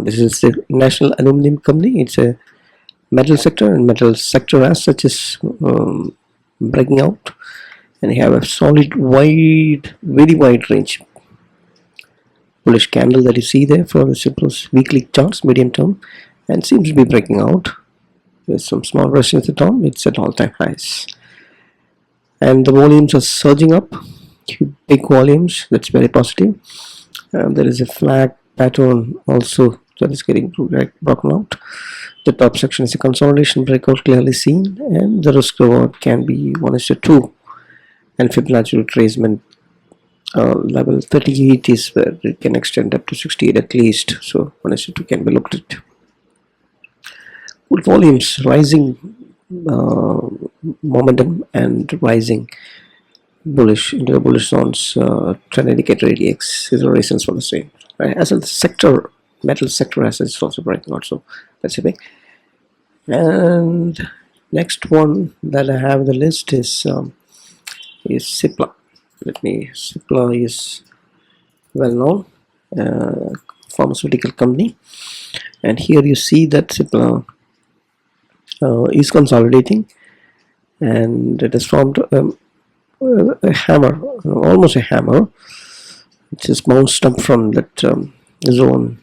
This is the national aluminum company. It's a metal sector, and metal sector as such is breaking out, and you have a solid wide, very wide range bullish candle that you see there for the simplest weekly charts, medium term, and seems to be breaking out with some small resistance at the top. It's at all-time highs, and the volumes are surging up, big volumes. That's very positive. There is a flag pattern also that is getting broken out. The top section is a consolidation breakout clearly seen, and the risk reward can be 1:2, and Fibonacci retracement level 38 is where it can extend up to 68 at least, so 1:2 can be looked at. Good volumes, rising momentum and rising bullish into the bullish zones. Trend indicator ADX is the reasons for the same, right? As a sector, metal sector assets also breaking out, so that's a big. And next one that I have on the list is Cipla. Cipla is well known pharmaceutical company, and here you see that Cipla is consolidating, and it has formed a hammer, almost a hammer, which is bounced up from that zone,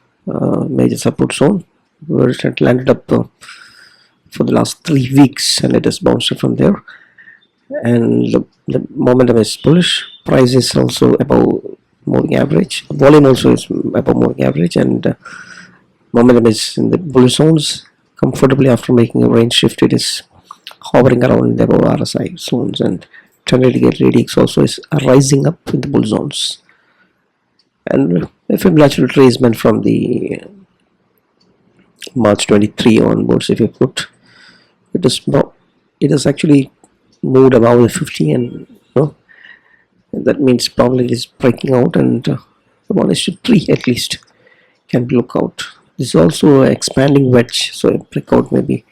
major support zone, where it had landed up for the last 3 weeks, and it has bounced up from there, and the momentum is bullish. Price is also above moving average, volume also is above moving average, and momentum is in the bullish zones comfortably. After making a range shift, it is hovering around the above RSI zones, and trend indicator ADX also is rising up in the bull zones. And if Fibonacci retracement from the March 23 onwards, if you put it is actually moved above the 50, and that means probably it is breaking out, and 1:3 at least can be look out. This is also an expanding wedge, so a breakout may be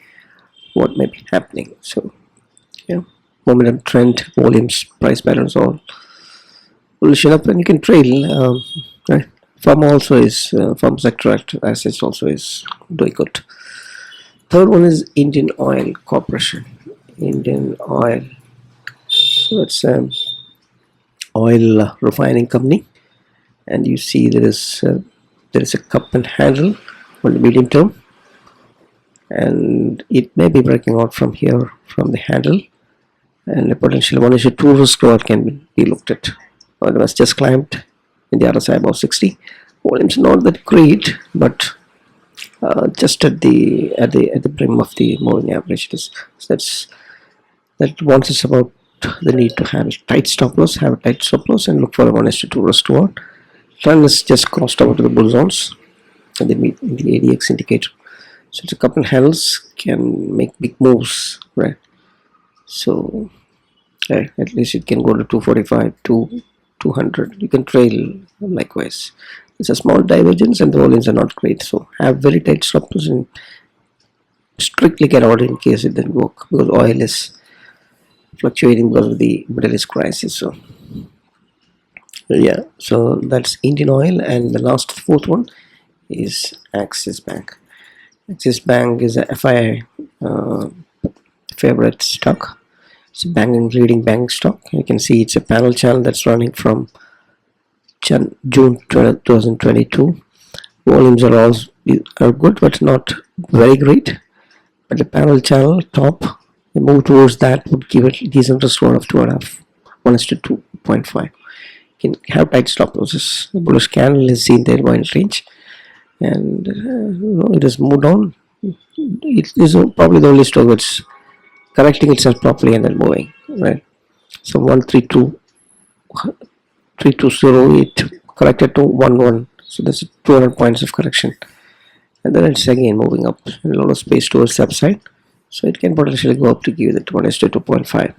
what may be happening. So yeah, momentum, trend, volumes, price patterns all bullish up, and you can trail. Right. Pharma also is pharma sector assets also is doing good. Third one is Indian Oil Corporation. Indian Oil, so it's oil refining company, and you see there is a cup and handle on the medium term, and it may be breaking out from here from the handle, and a potential 1:2 risk reward can be looked at. It was just climbed in the RSI above 60. Volumes not that great, but just at the brim of the moving average. That warns us about the need to have a tight stop loss, and look for a 1:2 risk reward. Trend is just crossed over to the bull zones, and they meet in the ADX indicator. So it's a couple of handles can make big moves, right? So at least it can go to 245 to 200. You can trail likewise. It's a small divergence, and the volumes are not great, so have very tight stop loss and strictly get out in case it didn't work, because oil is fluctuating because of the Middle East crisis. So yeah, so that's Indian Oil, and the last fourth one is Axis Bank. Axis Bank is a FII favorite stock. It's a leading banking stock. You can see it's a panel channel that's running from June 2022. Volumes are good, but not very great. But the panel channel top, the move towards that would give it decent risk reward of 2.5, 1:2.5. You can have tight stop losses. The bullish candle is seen there wide range, and it has moved on. It is probably the only stock that's correcting itself properly and then moving, right? So 132.08 corrected to 11, so that's 200 points of correction, and then it's again moving up, and a lot of space towards the upside, so it can potentially go up to give it 1:2.5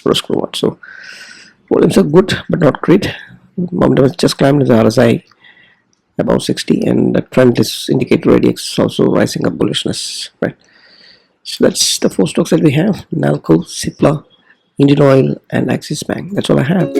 risk reward. So volumes are good but not great. Momentum has just climbed to the RSI above 60, and the trend is indicator ADX is also rising up bullishness, right? So that's the four stocks that we have: Nalco, Cipla, Indian Oil, and Axis Bank. That's all I have.